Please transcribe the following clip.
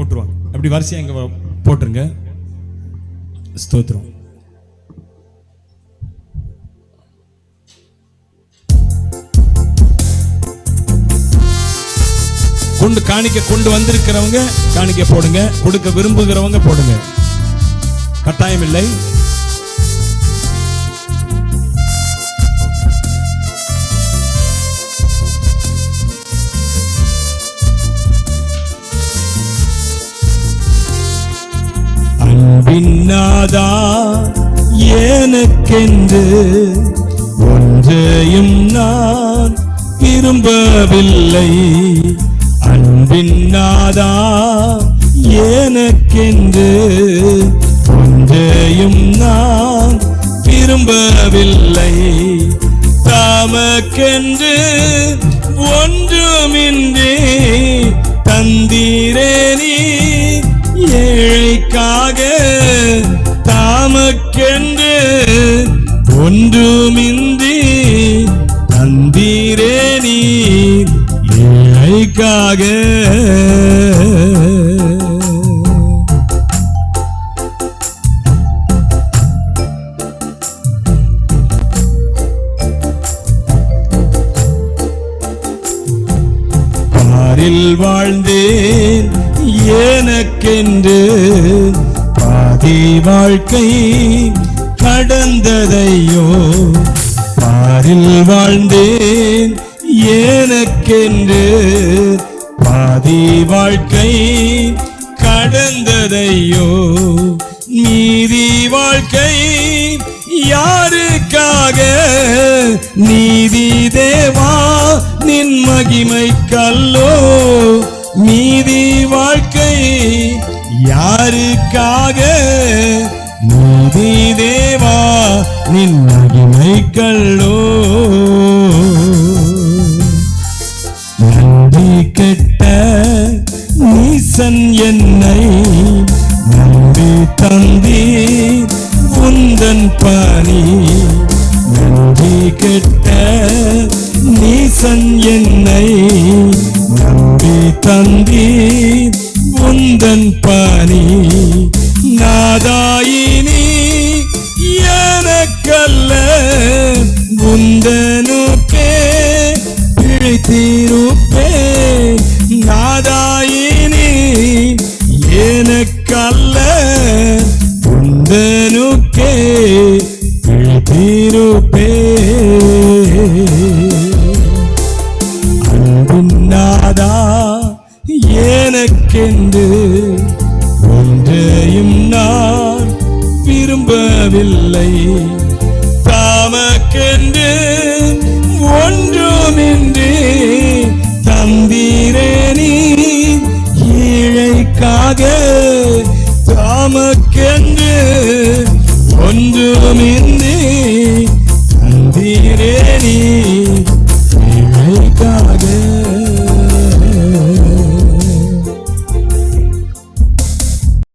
போட்டுருவாங்க. அப்படி வரிசையா இங்க போட்டுருங்க. ஸ்தோத்திரம். காணிக்க கொண்டு வந்திருக்கிறவங்க காணிக்க போடுங்க. கொடுக்க விரும்புகிறவங்க போடுங்க. கட்டாயம் இல்லை. அன்பின்னாதா எனக்கென்று ஒன்றையும் நான் விரும்பவில்லை. அன்பின்னாதா எனக்கென்று ஒன்றையும் நான் விரும்பவில்லை. தமக்கென்று ஒன்றுமின்றி தந்தீரே நீ ஏழைக்காக. தமக்கென்று ஒன்றுமின்றி தந்தீரே நீ ஏழைக்காக. பாரில் வாழ்ந்தேன் எனக்கென்று பாதி வாழ்க்கை கடந்ததையோ. பாரில் வாழ்ந்தேன் எனக்கென்று பாதி வாழ்க்கை கடந்ததையோ. மீதி வாழ்க்கை யாருக்காக? நீதி தேவா நின் மகிமைக்கல்லோ. மீதி வாழ்க்கை யாருக்காக? நீதி தேவா நின் மகிமைக்கல்லோ. நன்றி கெட்ட நீசன் என்னை நம்பி தந்தி உந்தன் பணி. நன்றி கெட்ட நீசன் என்னை நம்பி தந்தி உந்தன் பணி. நாதாயினி எனக்கல்ல உந்தனுக்கே பிழைத்திருப்பே. நாதாயினி எனக்கல்ல உந்தனுக்கே பிழைத்திருப்பே. அன்புநாதா எனக்கென்று ஒன்றையும் நான் விரும்பவில்லை. தமக்கென்று ஒன்றுமின்றி தந்தீரே நீ ஏழைக்காக. தமக்கென்று ஒன்றுமின்றி தந்தீரே நீ